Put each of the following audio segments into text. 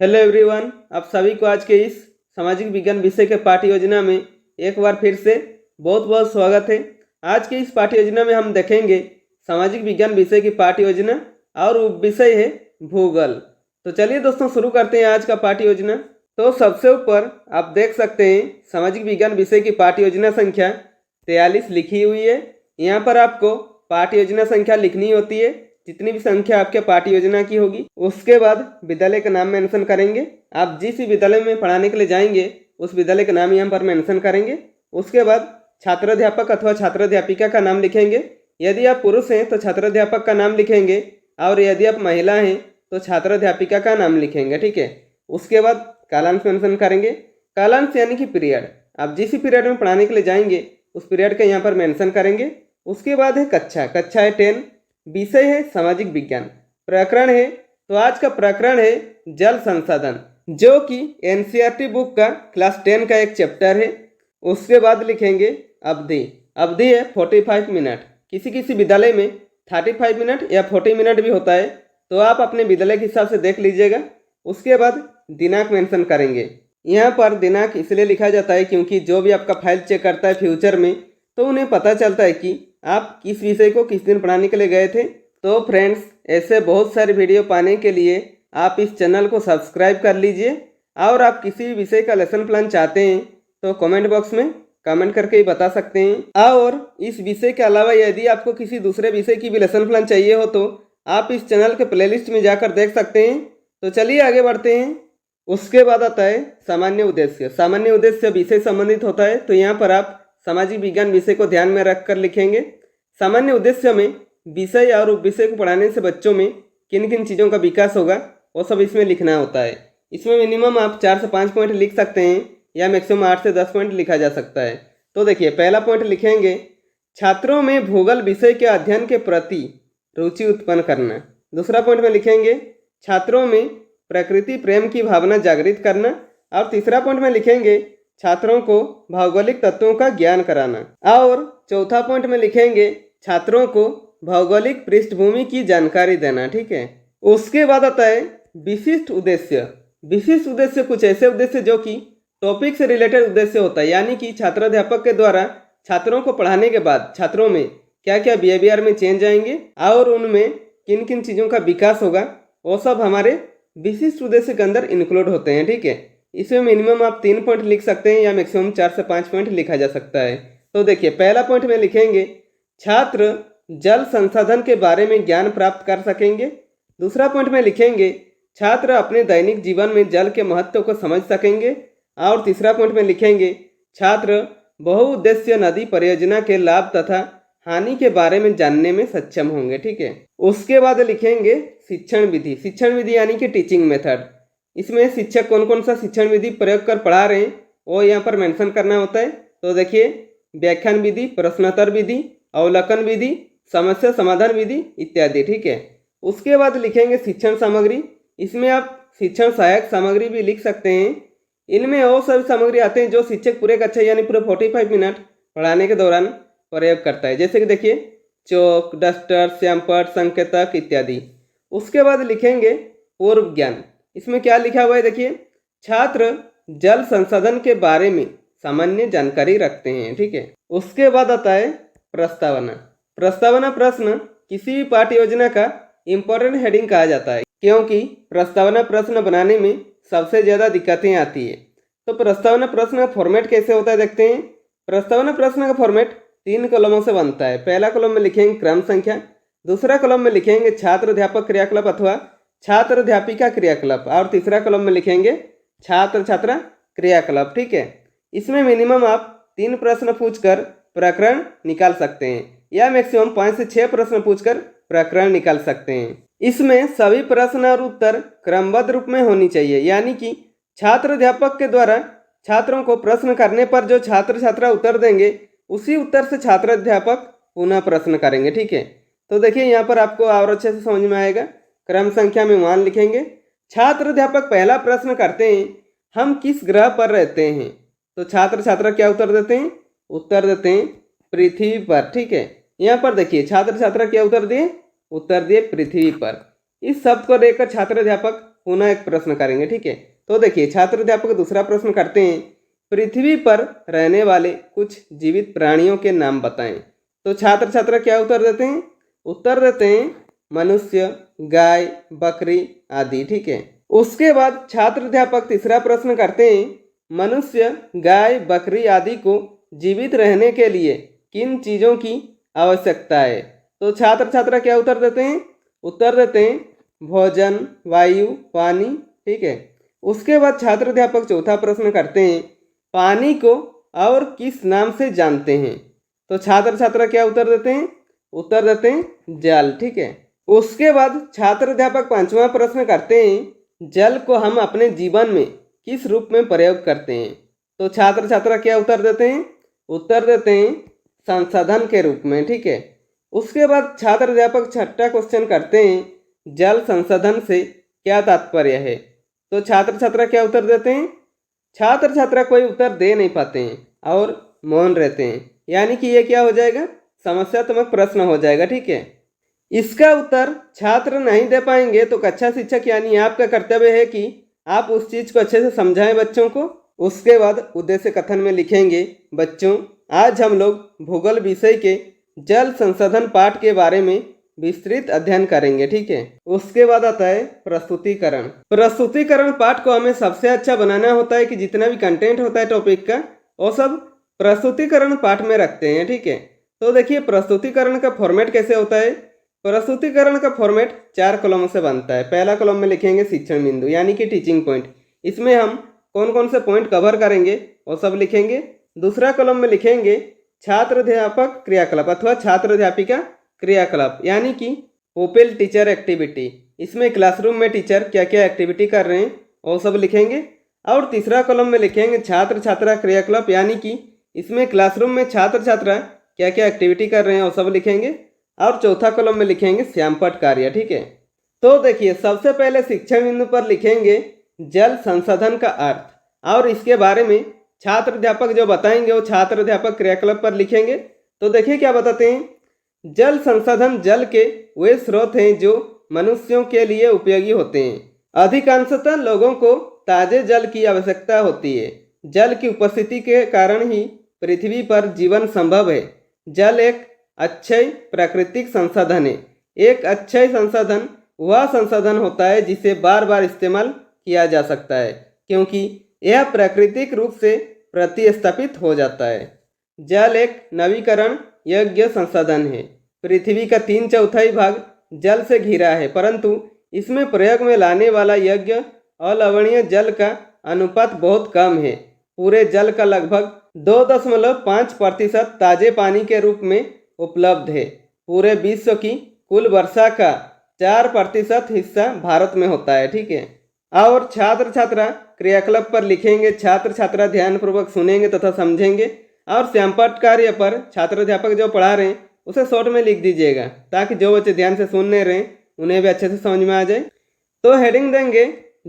Hello everyone, आप सभी को आज के इस सामाजिक विज्ञान विषय के पाठ्य योजना में एक बार फिर से बहुत बहुत स्वागत है। आज के इस पाठ्य योजना में हम देखेंगे सामाजिक विज्ञान विषय की पाठ्य योजना और विषय है भूगोल। तो चलिए दोस्तों शुरू करते हैं आज का पाठ्य योजना। तो सबसे ऊपर आप देख सकते हैं सामाजिक विज्ञान विषय की पाठ्य योजना संख्या 43 लिखी हुई है। यहाँ पर आपको पाठ्य योजना संख्या लिखनी होती है, जितनी भी संख्या आपके पाठ्य योजना की होगी। उसके बाद विद्यालय का नाम मेंशन करेंगे। आप जिस विद्यालय में पढ़ाने के लिए जाएंगे उस विद्यालय का नाम यहाँ पर मेंशन करेंगे। उसके बाद छात्राध्यापक अथवा छात्राध्यापिका का नाम लिखेंगे। यदि आप पुरुष हैं तो छात्राध्यापक का नाम लिखेंगे और यदि आप महिला हैं तो छात्राध्यापिका का नाम लिखेंगे, ठीक है। उसके बाद कालांश मेंशन करेंगे। कालांश यानी कि पीरियड, आप जिस पीरियड में पढ़ाने के लिए जाएंगे उस पीरियड का यहाँ पर मेंशन करेंगे। उसके बाद है कक्षा है 10, विषय है सामाजिक विज्ञान, प्रकरण है तो आज का प्रकरण है जल संसाधन, जो कि एनसीईआरटी बुक का क्लास 10 का एक चैप्टर है। उसके बाद लिखेंगे अवधि। अवधि है 45 मिनट। किसी किसी विद्यालय में 35 मिनट या 40 मिनट भी होता है, तो आप अपने विद्यालय के हिसाब से देख लीजिएगा। उसके बाद दिनांक मेंशन करेंगे। यहाँ पर दिनांक इसलिए लिखा जाता है क्योंकि जो भी आपका फाइल चेक करता है फ्यूचर में, तो उन्हें पता चलता है कि आप किस विषय को किस दिन पढ़ाने के लिए गए थे। तो फ्रेंड्स, ऐसे बहुत सारे वीडियो पाने के लिए आप इस चैनल को सब्सक्राइब कर लीजिए। और आप किसी भी विषय का लेसन प्लान चाहते हैं तो कमेंट बॉक्स में कमेंट करके ही बता सकते हैं। और इस विषय के अलावा यदि आपको किसी दूसरे विषय की भी लेसन प्लान चाहिए हो तो आप इस चैनल के प्लेलिस्ट में जाकर देख सकते हैं। तो चलिए आगे बढ़ते हैं। उसके बाद आता है सामान्य उद्देश्य। सामान्य उद्देश्य विषय संबंधित होता है, तो यहाँ पर आप सामाजिक विज्ञान विषय को ध्यान में रखकर लिखेंगे। सामान्य उद्देश्य में विषय और उपविषय को पढ़ाने से बच्चों में किन किन चीज़ों का विकास होगा वो सब इसमें लिखना होता है। इसमें मिनिमम आप 4 से 5 पॉइंट लिख सकते हैं या मैक्सिमम 8 से 10 पॉइंट लिखा जा सकता है। तो देखिए, पहला पॉइंट लिखेंगे छात्रों में भूगोल विषय के अध्ययन के प्रति रुचि उत्पन्न करना। दूसरा पॉइंट में लिखेंगे छात्रों में प्रकृति प्रेम की भावना जागृत करना। और तीसरा पॉइंट में लिखेंगे छात्रों को भौगोलिक तत्वों का ज्ञान कराना। और चौथा पॉइंट में लिखेंगे छात्रों को भौगोलिक पृष्ठभूमि की जानकारी देना, ठीक है। उसके बाद आता है विशिष्ट उद्देश्य। विशिष्ट उद्देश्य कुछ ऐसे उद्देश्य जो कि टॉपिक से रिलेटेड उद्देश्य होता है, यानी कि छात्राध्यापक के द्वारा छात्रों को पढ़ाने के बाद छात्रों में क्या क्या बिहेवियर में चेंज आएंगे और उनमें किन किन चीज़ों का विकास होगा, वो सब हमारे विशिष्ट उद्देश्य के अंदर इंक्लूड होते हैं, ठीक है। इसमें मिनिमम आप 3 पॉइंट लिख सकते हैं या मैक्सिमम 4 से 5 पॉइंट लिखा जा सकता है। तो देखिए, पहला पॉइंट में लिखेंगे छात्र जल संसाधन के बारे में ज्ञान प्राप्त कर सकेंगे। दूसरा पॉइंट में लिखेंगे छात्र अपने दैनिक जीवन में जल के महत्व को समझ सकेंगे। और तीसरा पॉइंट में लिखेंगे छात्र बहुउद्देश्य नदी परियोजना के लाभ तथा हानि के बारे में जानने में सक्षम होंगे, ठीक है। उसके बाद लिखेंगे शिक्षण विधि। शिक्षण विधि यानी कि टीचिंग मेथड। इसमें शिक्षक कौन कौन सा शिक्षण विधि प्रयोग कर पढ़ा रहे हैं वो यहाँ पर मेंशन करना होता है। तो देखिए, व्याख्यान विधि, प्रश्नोत्तर विधि, अवलोकन विधि, समस्या समाधान विधि इत्यादि, ठीक है। उसके बाद लिखेंगे शिक्षण सामग्री। इसमें आप शिक्षण सहायक सामग्री भी लिख सकते हैं। इनमें वो सभी सामग्री आते हैं जो शिक्षक पूरे कक्षा यानी पूरे 45 मिनट पढ़ाने के दौरान प्रयोग करता है, जैसे कि देखिए चौक, डस्टर, श्यामपट्ट, संकेतक इत्यादि। उसके बाद लिखेंगे पूर्व ज्ञान। इसमें क्या लिखा हुआ है देखिए, छात्र जल संसाधन के बारे में सामान्य जानकारी रखते हैं, ठीक है। उसके बाद आता है प्रस्तावना। प्रस्तावना प्रश्न किसी भी पाठ्य योजना का इम्पोर्टेंट हेडिंग कहा जाता है, क्योंकि प्रस्तावना प्रश्न बनाने में सबसे ज़्यादा दिक्कतें आती है। तो प्रस्तावना प्रश्न का फॉर्मेट कैसे होता है देखते हैं। प्रस्तावना प्रश्न का फॉर्मेट 3 कॉलमों से बनता है। पहला कॉलम में लिखेंगे क्रम संख्या, दूसरा कॉलम में लिखेंगे छात्र अध्यापक क्रियाकलाप अथवा छात्र अध्यापिका क्रियाकलाप, और तीसरा कॉलम में लिखेंगे छात्र छात्रा क्रियाकलाप, ठीक है। इसमें मिनिमम आप 3 प्रश्न पूछकर प्रकरण निकाल सकते हैं या मैक्सिमम 5 से 6 प्रश्न पूछकर प्रकरण निकाल सकते हैं। इसमें सभी प्रश्न और उत्तर क्रमबद्ध रूप में होनी चाहिए, यानी कि छात्र अध्यापक के द्वारा छात्रों को प्रश्न करने पर जो छात्र छात्रा उत्तर देंगे उसी उत्तर से छात्र अध्यापक पुनः प्रश्न करेंगे, ठीक है। तो देखिए, यहाँ पर आपको और अच्छे से समझ में आएगा। क्रम संख्या में 1 लिखेंगे। छात्र अध्यापक पहला प्रश्न करते हैं, हम किस ग्रह पर रहते हैं। तो छात्र छात्रा क्या उत्तर देते हैं? उत्तर देते हैं पृथ्वी पर, ठीक है। यहाँ पर देखिए, छात्र छात्रा क्या उत्तर दिए? उत्तर दिए पृथ्वी पर। इस शब्द को लेकर छात्र अध्यापक पुनः एक प्रश्न करेंगे, ठीक है। तो देखिए छात्र अध्यापक दूसरा प्रश्न करते हैं, पृथ्वी पर रहने वाले कुछ जीवित प्राणियों के नाम बताएं। तो छात्र छात्रा क्या उत्तर देते हैं? उत्तर देते हैं मनुष्य, गाय, बकरी आदि, ठीक है। उसके बाद छात्र अध्यापक तीसरा प्रश्न करते हैं, मनुष्य, गाय, बकरी आदि को जीवित रहने के लिए किन चीज़ों की आवश्यकता है? तो छात्र छात्रा क्या उत्तर देते हैं? उत्तर देते हैं भोजन, वायु, पानी, ठीक है। उसके बाद छात्र अध्यापक चौथा प्रश्न करते हैं, पानी को और किस नाम से जानते हैं? तो छात्र छात्रा क्या उत्तर देते हैं? उत्तर देते हैं जल, ठीक है। उसके बाद छात्र अध्यापक पांचवा प्रश्न करते हैं, जल को हम अपने जीवन में किस रूप में प्रयोग करते हैं? तो छात्र छात्रा क्या उत्तर देते हैं? उत्तर देते हैं संसाधन के रूप में, ठीक है। उसके बाद छात्र अध्यापक छठा क्वेश्चन करते हैं, जल संसाधन से क्या तात्पर्य है? तो छात्र छात्रा क्या उत्तर देते हैं? छात्र छात्रा कोई उत्तर दे नहीं पाते हैं और मौन रहते हैं, यानी कि ये क्या हो जाएगा? समस्यात्मक प्रश्न हो जाएगा, ठीक है। इसका उत्तर छात्र नहीं दे पाएंगे तो कक्षा शिक्षक यानी आपका कर्तव्य है कि आप उस चीज़ को अच्छे से समझाएं बच्चों को। उसके बाद उद्देश्य कथन में लिखेंगे, बच्चों आज हम लोग भूगोल विषय के जल संसाधन पाठ के बारे में विस्तृत अध्ययन करेंगे, ठीक है। उसके बाद आता है प्रस्तुतिकरण। प्रस्तुतिकरण पाठ को हमें सबसे अच्छा बनाना होता है कि जितना भी कंटेंट होता है टॉपिक का वो सब प्रस्तुतिकरण पाठ में रखते हैं, ठीक है। तो देखिए प्रस्तुतिकरण का फॉर्मेट कैसे होता है। प्रस्तुतिकरण का फॉर्मेट 4 कॉलम से बनता है। पहला कॉलम में लिखेंगे शिक्षण बिंदु यानी कि टीचिंग पॉइंट, इसमें हम कौन कौन से पॉइंट कवर करेंगे वो सब लिखेंगे। दूसरा कॉलम में लिखेंगे छात्र अध्यापक क्रियाकलाप अथवा छात्र अध्यापिका क्रियाकलाप यानी कि पुपिल टीचर एक्टिविटी, इसमें क्लासरूम में टीचर क्या क्या एक्टिविटी कर रहे हैं वो सब लिखेंगे। और तीसरा कॉलम में लिखेंगे छात्र छात्रा क्रियाकलाप यानी कि इसमें क्लासरूम में छात्र छात्रा क्या क्या एक्टिविटी कर रहे हैं वो सब लिखेंगे। और चौथा कॉलम में लिखेंगे श्यामपट कार्य, ठीक है। तो देखिए सबसे पहले शिक्षण बिंदु पर लिखेंगे जल संसाधन का अर्थ और इसके बारे में छात्र अध्यापक जो बताएंगे वो छात्र अध्यापक क्रियाकलाप पर लिखेंगे। तो देखिए क्या बताते हैं, जल संसाधन जल के वे स्रोत हैं जो मनुष्यों के लिए उपयोगी होते हैं। अधिकांशतः लोगों को ताजे जल की आवश्यकता होती है। जल की उपस्थिति के कारण ही पृथ्वी पर जीवन संभव है। जल एक अक्षय प्राकृतिक संसाधन है। एक अक्षय संसाधन वह संसाधन होता है जिसे बार बार इस्तेमाल किया जा सकता है क्योंकि यह प्राकृतिक रूप से प्रतिस्थापित हो जाता है। जल एक नवीकरण योग्य संसाधन है। पृथ्वी का 3/4 भाग जल से घिरा है, परंतु इसमें प्रयोग में लाने वाला योग्य अलवणीय जल का अनुपात बहुत कम है। पूरे जल का लगभग 2.5% ताजे पानी के रूप में उपलब्ध है। पूरे विश्व की कुल वर्षा का 4% हिस्सा भारत में होता है, ठीक है। और छात्र छात्रा क्रियाकलाप पर लिखेंगे, छात्र छात्रा ध्यानपूर्वक सुनेंगे तथा समझेंगे। और श्यामपट कार्य पर छात्र अध्यापक जो पढ़ा रहे हैं उसे शॉर्ट में लिख दीजिएगा ताकि जो बच्चे ध्यान से सुन नहीं रहे उन्हें भी अच्छे से समझ में आ जाए। तो हेडिंग देंगे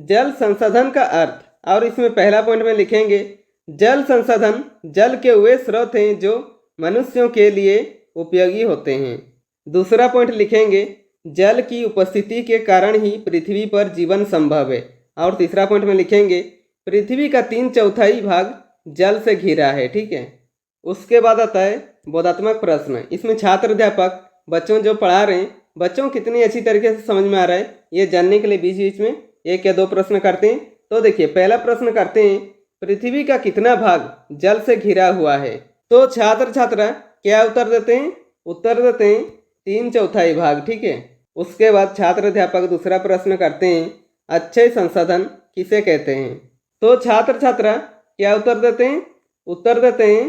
जल संसाधन का अर्थ और इसमें पहला पॉइंट में लिखेंगे जल संसाधन जल के वे स्रोत हैं जो मनुष्यों के लिए उपयोगी होते हैं। दूसरा पॉइंट लिखेंगे जल की उपस्थिति के कारण ही पृथ्वी पर जीवन संभव है। और तीसरा पॉइंट में लिखेंगे पृथ्वी का 3/4 भाग जल से घिरा है, ठीक है। उसके बाद आता है बोधात्मक प्रश्न। इसमें छात्र अध्यापक बच्चों जो पढ़ा रहे हैं बच्चों कितनी अच्छी तरीके से समझ में आ रहा है ये जानने के लिए बीच बीच में 1 या 2 प्रश्न करते हैं। तो देखिए पहला प्रश्न करते हैं पृथ्वी का कितना भाग जल से घिरा हुआ है? तो छात्र छात्रा क्या उत्तर देते हैं? उत्तर देते हैं 3/4 भाग, ठीक है। उसके बाद छात्र अध्यापक दूसरा प्रश्न करते हैं अक्षय संसाधन किसे कहते हैं? तो छात्र छात्रा क्या उत्तर देते हैं? उत्तर देते हैं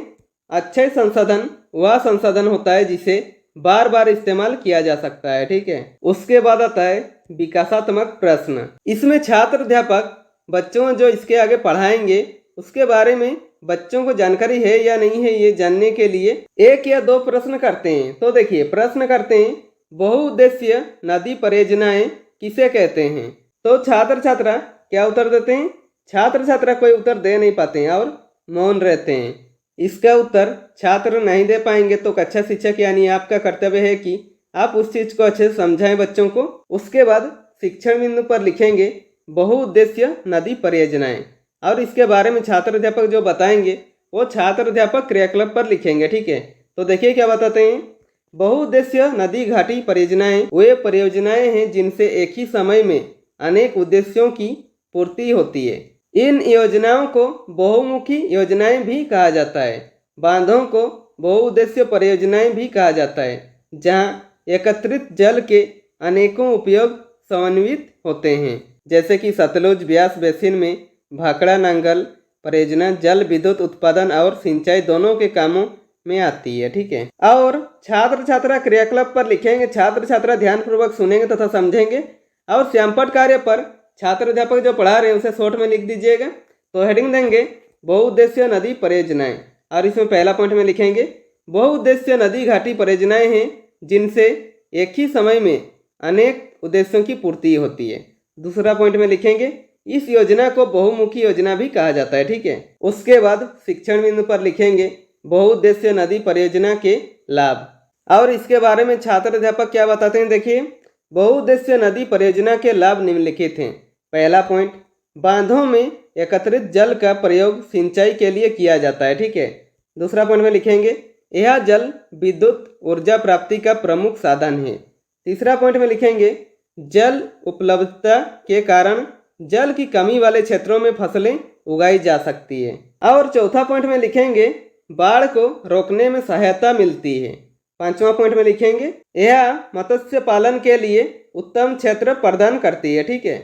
अक्षय संसाधन वह संसाधन होता है जिसे बार बार इस्तेमाल किया जा सकता है, ठीक है। उसके बाद आता है विकासात्मक प्रश्न। इसमें छात्र अध्यापक बच्चों जो इसके आगे पढ़ाएंगे उसके बारे में बच्चों को जानकारी है या नहीं है ये जानने के लिए 1 या 2 प्रश्न करते हैं। तो देखिए प्रश्न करते हैं बहुउद्देशीय नदी परियोजनाएं किसे कहते हैं? तो छात्र छात्रा क्या उत्तर देते हैं? छात्र छात्रा कोई उत्तर दे नहीं पाते हैं और मौन रहते हैं। इसका उत्तर छात्र नहीं दे पाएंगे तो कक्षा शिक्षक यानी आपका कर्तव्य है कि आप उस चीज़ को अच्छे से समझाएं बच्चों को। उसके बाद शिक्षण बिंदु पर लिखेंगे बहुउद्देश्य नदी परियोजनाएं। और इसके बारे में छात्र अध्यापक जो बताएंगे वो छात्र अध्यापक क्रियाकलाप पर लिखेंगे, ठीक है। तो देखिए क्या बताते हैं। बहुउद्देश्य नदी घाटी परियोजनाएं वे परियोजनाएं हैं जिनसे एक ही समय में अनेक उद्देश्यों की पूर्ति होती है। इन योजनाओं को बहुमुखी योजनाएं भी कहा जाता है। बांधों को बहुउद्देश्य परियोजनाएं भी कहा जाता है, जहां एकत्रित जल के अनेकों उपयोग समन्वित होते हैं, जैसे कि सतलुज ब्यास बेसिन में भाखड़ा नांगल परियोजना जल विद्युत उत्पादन और सिंचाई दोनों के कामों में आती है, ठीक है। और छात्र छात्रा क्रियाकलाप पर लिखेंगे, छात्र छात्रा ध्यानपूर्वक सुनेंगे तथा समझेंगे। और श्यामपट कार्य पर छात्र अध्यापक जो पढ़ा रहे हैं उसे शॉर्ट में लिख दीजिएगा। तो हेडिंग देंगे बहुउद्देश्य नदी परियोजनाएं, और इसमें पहला पॉइंट में लिखेंगे बहुउद्देश्य नदी घाटी परियोजनाएं हैं जिनसे एक ही समय में अनेक उद्देश्यों की पूर्ति होती है। दूसरा पॉइंट में लिखेंगे इस योजना को बहुमुखी योजना भी कहा जाता है, ठीक है। उसके बाद शिक्षण बिंदु पर लिखेंगे बहुउद्देश्य नदी परियोजना के लाभ, और इसके बारे में छात्र अध्यापक क्या बताते हैं। देखिए, बहुउद्देश्य नदी परियोजना के लाभ निम्नलिखित हैं। पहला पॉइंट, बांधों में एकत्रित जल का प्रयोग सिंचाई के लिए किया जाता है, ठीक है। दूसरा पॉइंट में लिखेंगे यह जल विद्युत ऊर्जा प्राप्ति का प्रमुख साधन है। तीसरा पॉइंट में लिखेंगे जल उपलब्धता के कारण जल की कमी वाले क्षेत्रों में फसलें उगाई जा सकती है। और चौथा पॉइंट में लिखेंगे बाढ़ को रोकने में सहायता मिलती है। पांचवा पॉइंट में लिखेंगे यह मत्स्य पालन के लिए उत्तम क्षेत्र प्रदान करती है, ठीक है।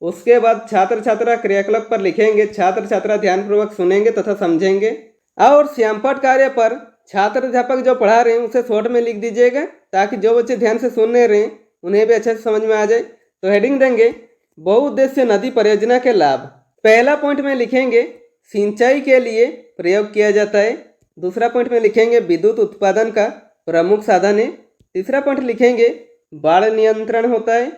उसके बाद छात्र छात्रा क्रियाकलाप पर लिखेंगे, छात्र छात्रा ध्यानपूर्वक सुनेंगे तथा समझेंगे। और श्यामपट कार्य पर छात्र अध्यापक जो पढ़ा रहे हैं उसे शॉर्ट में लिख दीजिएगा, ताकि जो बच्चे ध्यान से सुन रहे हैं उन्हें भी अच्छे से समझ में आ जाए। तो हेडिंग देंगे बहुउद्देश्य नदी परियोजना के लाभ। पहला पॉइंट में लिखेंगे सिंचाई के लिए प्रयोग किया जाता है। दूसरा पॉइंट में लिखेंगे विद्युत उत्पादन का प्रमुख साधन है। तीसरा पॉइंट लिखेंगे बाढ़ नियंत्रण होता है।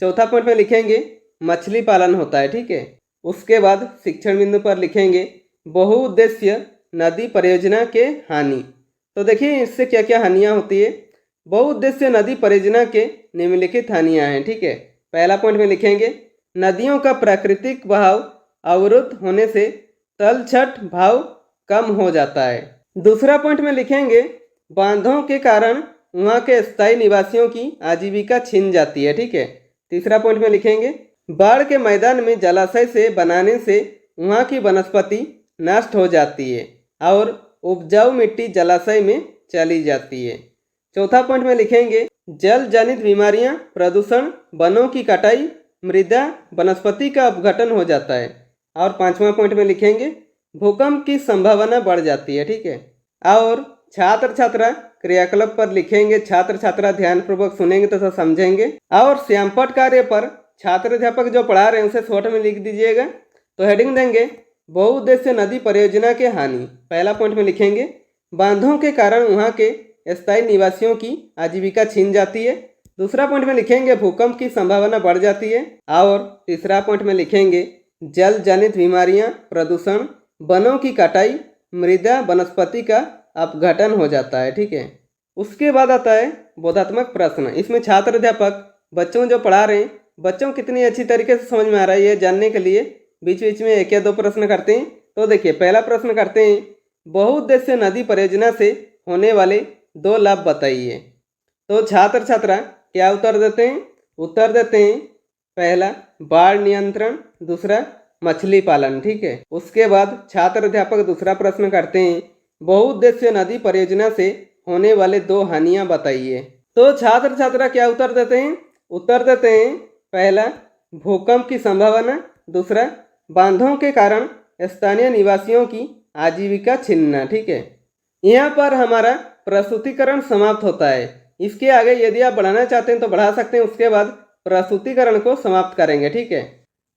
चौथा पॉइंट में लिखेंगे मछली पालन होता है, ठीक है। उसके बाद शिक्षण बिंदु पर लिखेंगे बहुउद्देश्य नदी परियोजना के हानि। तो देखिए इससे क्या क्या हानियाँ होती है। बहुउद्देश्य नदी परियोजना के निम्नलिखित हानियाँ हैं, ठीक है। पहला पॉइंट में लिखेंगे नदियों का प्राकृतिक बहाव अवरुद्ध होने से तलछट भाव कम हो जाता है। दूसरा पॉइंट में लिखेंगे बांधों के कारण वहाँ के स्थायी निवासियों की आजीविका छिन जाती है, ठीक है। तीसरा पॉइंट में लिखेंगे बाढ़ के मैदान में जलाशय से बनाने से वहाँ की वनस्पति नष्ट हो जाती है और उपजाऊ मिट्टी जलाशय में चली जाती है। चौथा पॉइंट में लिखेंगे जल जनित बीमारियां, प्रदूषण, वनों की कटाई, मृदा वनस्पति का अपघटन हो जाता है। और पांचवा पॉइंट में लिखेंगे भूकंप की संभावना बढ़ जाती है, ठीक है। और छात्र छात्रा क्रियाकलाप पर लिखेंगे, छात्र छात्रा ध्यानपूर्वक सुनेंगे तथा समझेंगे। और श्यामपट कार्य पर छात्र अध्यापक जो पढ़ा रहे हैं उसे शॉर्ट में लिख दीजिएगा। तो हेडिंग देंगे बहुउद्देश्य नदी परियोजना के हानि। पहला पॉइंट में लिखेंगे बांधों के कारण वहाँ के स्थायी निवासियों की आजीविका छीन जाती है। दूसरा पॉइंट में लिखेंगे भूकंप की संभावना बढ़ जाती है। और तीसरा पॉइंट में लिखेंगे जल जनित बीमारियां, प्रदूषण, वनों की कटाई, मृदा वनस्पति का अपघटन हो जाता है, ठीक है। उसके बाद आता है बोधात्मक प्रश्न। इसमें छात्र अध्यापक बच्चों जो पढ़ा रहे हैं बच्चों कितनी अच्छी तरीके से समझ में आ रहा है ये जानने के लिए बीच बीच में एक या दो प्रश्न करते हैं। तो देखिए पहला प्रश्न करते हैं बहुउद्देश्य नदी परियोजना से होने वाले 2 लाभ बताइए। तो छात्र छात्रा क्या उत्तर देते हैं? उत्तर देते हैं पहला बाढ़ नियंत्रण, दूसरा मछली पालन, ठीक है। उसके बाद छात्र अध्यापक दूसरा प्रश्न करते हैं बहुउद्देश्य नदी परियोजना से होने वाले 2 हानियां बताइए। तो छात्र छात्रा क्या उत्तर देते हैं? उत्तर देते हैं पहला भूकंप की संभावना, दूसरा बांधों के कारण स्थानीय निवासियों की आजीविका छिनना, ठीक है। यहाँ पर हमारा प्रस्तुतिकरण समाप्त होता है। इसके आगे यदि आप बढ़ाना चाहते हैं तो बढ़ा सकते हैं, उसके बाद प्रस्तुतिकरण को समाप्त करेंगे, ठीक है।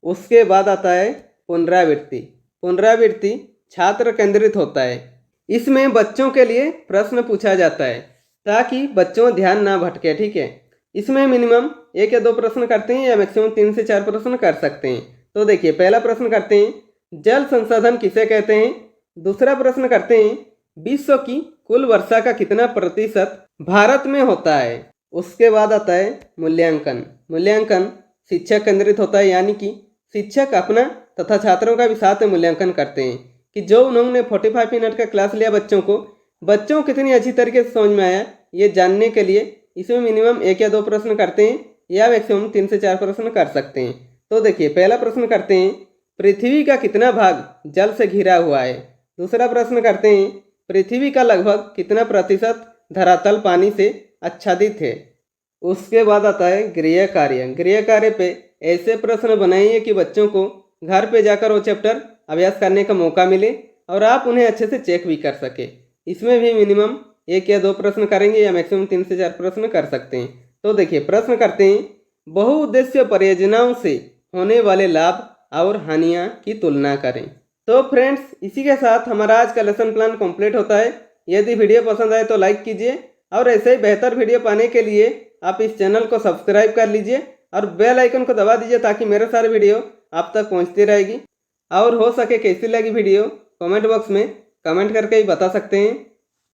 उसके बाद आता है पुनरावृत्ति। पुनरावृत्ति छात्र केंद्रित होता है। इसमें बच्चों के लिए प्रश्न पूछा जाता है ताकि बच्चों ध्यान ना भटके, ठीक है। इसमें मिनिमम 1 या 2 प्रश्न करते हैं या मैक्सिमम 3 से 4 प्रश्न कर सकते हैं। तो देखिए पहला प्रश्न करते हैं जल संसाधन किसे कहते हैं। दूसरा प्रश्न करते हैं विश्व की कुल वर्षा का कितना प्रतिशत भारत में होता है। उसके बाद आता है मूल्यांकन। मूल्यांकन शिक्षा केंद्रित होता है, यानी कि शिक्षक अपना तथा छात्रों का भी साथ में मूल्यांकन करते हैं कि जो उन्होंने 45 मिनट का क्लास लिया बच्चों को कितनी अच्छी तरीके से समझ में आया, ये जानने के लिए इसमें मिनिमम 1 या 2 प्रश्न करते हैं या मैक्सिमम 3 से 4 प्रश्न कर सकते हैं। तो देखिए, पहला प्रश्न करते हैं, पृथ्वी का कितना भाग जल से घिरा हुआ है। दूसरा प्रश्न करते हैं, पृथ्वी का लगभग कितना प्रतिशत धरातल पानी से आच्छादित है। उसके बाद आता है गृह कार्य। गृह कार्य पे ऐसे प्रश्न बनाइए कि बच्चों को घर पे जाकर वो चैप्टर अभ्यास करने का मौका मिले और आप उन्हें अच्छे से चेक भी कर सके। इसमें भी मिनिमम 1 या 2 प्रश्न करेंगे या मैक्सिमम 3 से 4 प्रश्न कर सकते हैं। तो देखिए, प्रश्न करते हैं, बहुउद्देश्य परियोजनाओं से होने वाले लाभ और हानियाँ की तुलना करें। तो फ्रेंड्स, इसी के साथ हमारा आज का लेसन प्लान कंप्लीट होता है। यदि वीडियो पसंद आए तो लाइक कीजिए और ऐसे ही बेहतर वीडियो पाने के लिए आप इस चैनल को सब्सक्राइब कर लीजिए और बेल आइकन को दबा दीजिए ताकि मेरे सारे वीडियो आप तक पहुंचती रहेगी। और हो सके कैसी लगी वीडियो कमेंट बॉक्स में कमेंट करके ही बता सकते हैं।